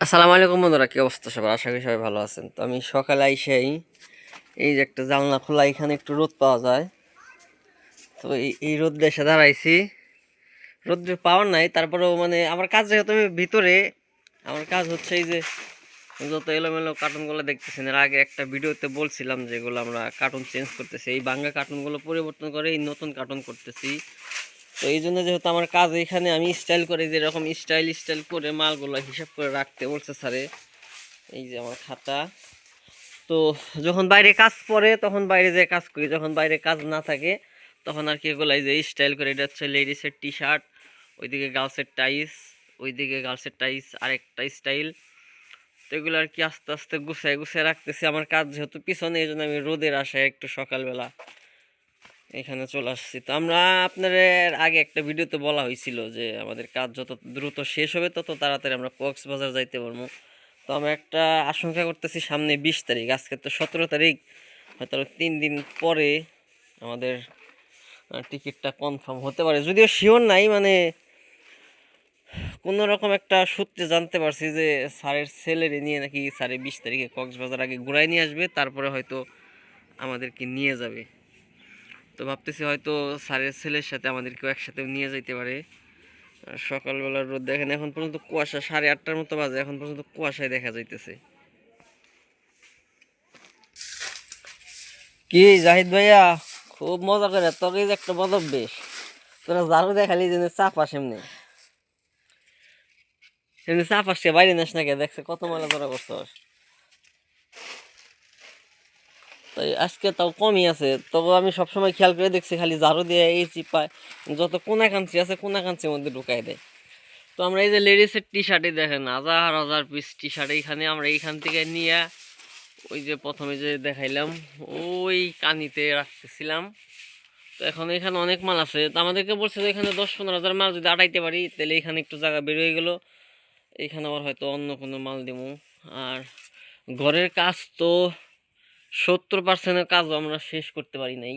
আসসালামু আলাইকুম বন্ধুরা, কি অবস্থা সবার? আশা করি সবাই ভালো আছেন। তো আমি সকালে আইসাই এই যে একটা জানলা খোলা, এখানে একটু রোদ পাওয়া যায়। তো এই রোদ এসে দাঁড়াইছি। রোদ্রের পাওয়ার নাই, তারপরেও মানে আমার কাজ যেহেতু আমি ভিতরে, আমার কাজ হচ্ছে এই যে যত এলোমেলো কার্টুনগুলো দেখতেছেন, এর আগে একটা ভিডিওতে বলছিলাম যেগুলো আমরা কার্টুন চেঞ্জ করতেছি, এই ভাঙা কার্টুনগুলো পরিবর্তন করে এই নতুন কার্টুন করতেছি। তো এই জন্য যেহেতু আমার কাজ এখানে, আমি স্টাইল করে যেরকম স্টাইল করে মালগুলো হিসাব করে রাখতে বলছে স্যারে। এই যে আমার খাতা। তো যখন বাইরে কাজ পড়ে তখন বাইরে যেয়ে কাজ করি, যখন বাইরে কাজ না থাকে তখন আর কি এগুলো এই যে স্টাইল করে। এটা হচ্ছে লেডিসের টি শার্ট, ওইদিকে গার্লসের টাইস, ওইদিকে গার্লসের টাইস, আরেকটা স্টাইল। তো এগুলো আর কি আস্তে আস্তে গুছায় গুছায় রাখতেছি। আমার কাজ যেহেতু পিছনে, এই জন্য আমি রোদের আশায় একটু সকালবেলা এখানে চলে আসছি। তো আমরা আপনাদের আগে একটা ভিডিওতে বলা হয়েছিল যে আমাদের কাজ যত দ্রুত শেষ হবে তত তাড়াতাড়ি আমরা কক্সবাজার যাইতে পারবো। তো আমরা একটা আশঙ্কা করতেছি, সামনে 20 তারিখ, আজকে তো 17 তারিখ, হয়তো 3 দিন পরে আমাদের টিকিটটা কনফার্ম হতে পারে, যদিও শিওর নাই। মানে কোনো রকম একটা সূত্রে জানতে পারছি যে স্যারের ছেলেরে নিয়ে নাকি স্যারে 20 তারিখে কক্সবাজার আগে ঘুরাই নিয়ে আসবে, তারপরে হয়তো আমাদেরকে নিয়ে যাবে। তো ভাবতেছি হয়তো স্যারের ছেলের সাথে আমাদেরকেও একসাথেও নিয়ে যাইতে পারে। আর সকালবেলার রোদ দেখেন, এখন পর্যন্ত কুয়াশা, 8:30টার মতো বাজে, এখন পর্যন্ত কুয়াশায় দেখা যাইতেছে। কি জাহিদ ভাইয়া, খুব মজা করে তোকে যে একটা বদব বেশ, তোরা ঝাড়ু দেখালি যে চাপ আসে এমনি এমনি চাপ আসছে, বাইরে নেস না কে? দেখছে কত ময়লা তোরা করছস। তাই আজকে তাও কমই আছে, তবে আমি সবসময় খেয়াল করে দেখছি খালি ঝাড়ু দিয়ে এই চিপায় যত কোনা কাঞ্চি আছে কোনা কাঞ্চির মধ্যে ঢুকাই দেয়। তো আমরা এই যে লেডিসের টি শার্টে দেখেন হাজার হাজার পিস টি শার্ট, এইখানে আমরা এইখান থেকে নিয়ে ওই যে প্রথমে যে দেখাইলাম ওই কানিতে রাখতেছিলাম। তো এখন এখানে অনেক মাল আছে। তো আমাদেরকে বলছে যে এখানে 10-15 হাজার মাল যদি আটাইতে পারি তাহলে এখানে একটু জায়গা বের হয়ে গেল, এইখানে আবার হয়তো অন্য কোনো মাল দেবো। আর ঘরের কাজ তো 70%-এর কাজও আমরা শেষ করতে পারি নাই,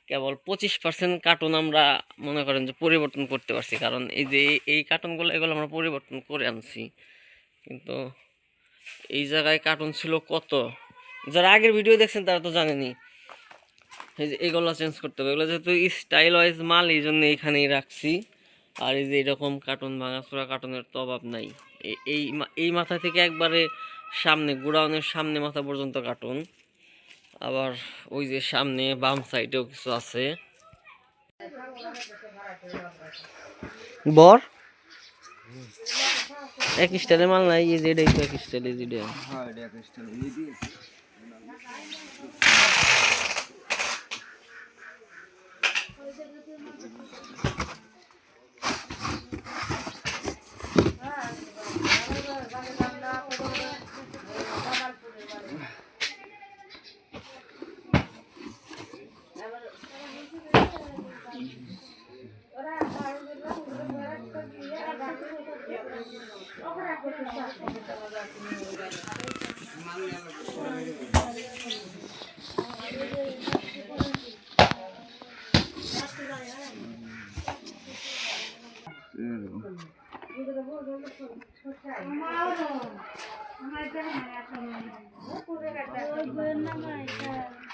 কেবল 25% কার্টুন আমরা মনে করেন যে পরিবর্তন করতে পারছি। কারণ এই যে এই কার্টুনগুলো এগুলো আমরা পরিবর্তন করে আনছি, কিন্তু এই জায়গায় কার্টুন ছিল কত, যারা আগের ভিডিও দেখছেন তারা তো জানেনি। এই যে এগুলো চেঞ্জ করতে হবে, এগুলো যেহেতু স্টাইল ওয়াইজ মাল এই জন্য এইখানেই রাখছি। আর এই যে এরকম কার্টুন, ভাঙাচোরা কার্টুনের তো অভাব নাই। এই মাথা থেকে একবারে সামনে, গোডাউনের সামনে মাথা পর্যন্ত কার্টুন। আবার ওই যে সামনে বাম সাইডেও কিছু আছে। বর এক স্টাইলের মাল নাই, এই যে এটাই তো এক স্টাইল, এই যে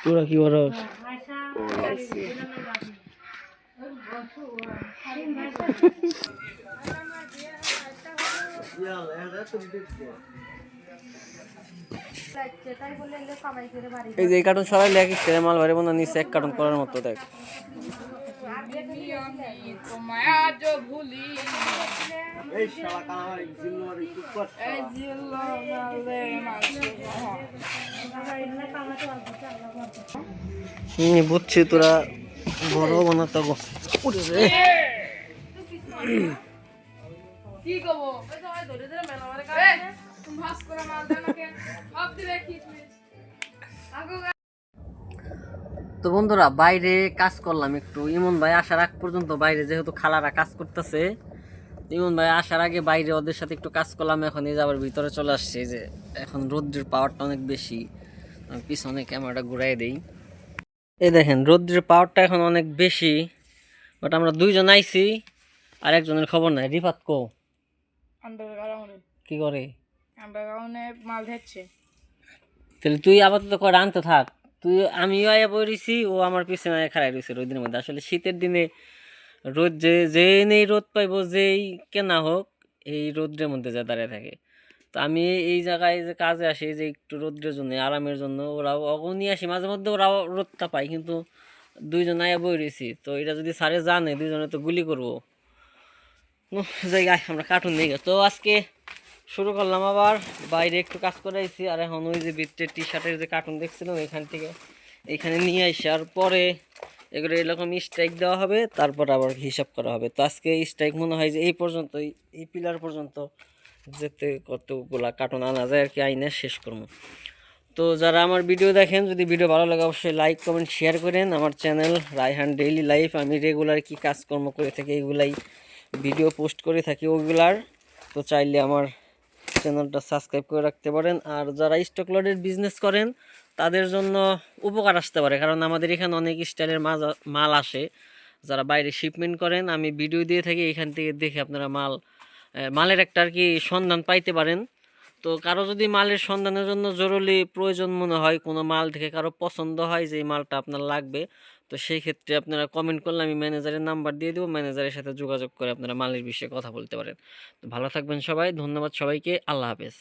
তোরা কি বড় এই যে কার্টুন সরাইলে এক স্টাইলের মাল বাড়ি মনে নিচে এক কার্টুন করার মতো দেখ। বুঝছি তোরা বড় বানাতে তো বন্ধুরা বাইরে কাজ করলাম একটু। ইমন ভাই আসার আগ পর্যন্ত বাইরে যেহেতু খালারা কাজ করতেছে, ইমন ভাই আসার আগে বাইরে ওদের সাথে একটু কাজ করলাম। এখন এই যে আবার ভিতরে চলে আসছে, যে এখন রৌদ্রের পাওয়ারটা অনেক বেশি। আমি পিছনে ক্যামেরাটা ঘুরাই দিই। এই দেখেন রৌদ্রের পাওয়ারটা এখন অনেক বেশি, বাট আমরা দুইজন আইছি আর একজনের খবর নাই। রিফাত কো কি করে? আমরা অনেক মাল ধরছে। তাহলে তুই আপাতত কটা আনতে থাক, তুই আমিও আয়া পড়েছি, ও আমার পিছনে আয়া খাড়াই রয়েছে রোদের মধ্যে। আসলে শীতের দিনে রোদ যে নেই রোদ পাইবো, যেই কেনা হোক এই রোদ্রের মধ্যে যা দাঁড়িয়ে থাকে। তো আমি এই জায়গায় যে কাজে আসি, যে একটু রোদ্রের জন্য আরামের জন্য, ওরাও অগো নিয়ে আসি মাঝে মধ্যে, ওরাও রোদটা পায়, কিন্তু দুইজন আয়া বই রয়েছি, তো এটা যদি স্যারে জানে দুইজনে তো গুলি করবো। জায়গায় আমরা কার্টুন দিকে তো আজকে শুরু করলাম আবার, বাইরে একটু কাজ করে আইছি, আর এখন ওই যে ভিতরে টি শার্টের যে কার্টুন দেখছিলাম এখান থেকে এখানে নিয়ে আসি, আর পরে এগুলো এরকম স্ট্রাইক দেওয়া হবে, তারপর আবার হিসাব করা হবে। তো আজকে স্ট্রাইক মনে হয় যে এই পর্যন্ত, এই পিলার পর্যন্ত যেতে কতগুলা কার্টুন আনা যায় আর কি, আইনে শেষ করবো। তো যারা আমার ভিডিও দেখেন, যদি ভিডিও ভালো লাগে অবশ্যই লাইক কমেন্ট শেয়ার করেন। আমার চ্যানেল রায়হান ডেইলি লাইফ, আমি রেগুলার কি কাজকর্ম করে থাকি এগুলাই ভিডিও পোস্ট করে থাকি ওগুলার। তো চাইলে আমার চ্যানেলটা সাবস্ক্রাইব করে রাখতে পারেন। আর যারা স্টক লটের বিজনেস করেন তাদের জন্য উপকার আসতে পারে, কারণ আমাদের এখানে অনেক স্টাইলের মাল আসে। যারা বাইরে শিপমেন্ট করেন, আমি ভিডিও দিয়ে থাকি, এখান থেকে দেখে আপনারা মালের একটা আর কি সন্ধান পাইতে পারেন। তো কারো যদি মালের সন্ধানের জন্য জরুরি প্রয়োজন মনে হয়, কোনো মাল থেকে কারো পছন্দ হয় যে এই মালটা আপনার লাগবে, তো সেই ক্ষেত্রে আপনারা কমেন্ট করলে আমি ম্যানেজারের নাম্বার দিয়ে দেবো, ম্যানেজারের সাথে যোগাযোগ করে আপনারা মালের বিষয়ে কথা বলতে পারেন। তো ভালো থাকবেন সবাই, ধন্যবাদ সবাইকে, আল্লাহ হাফেজ।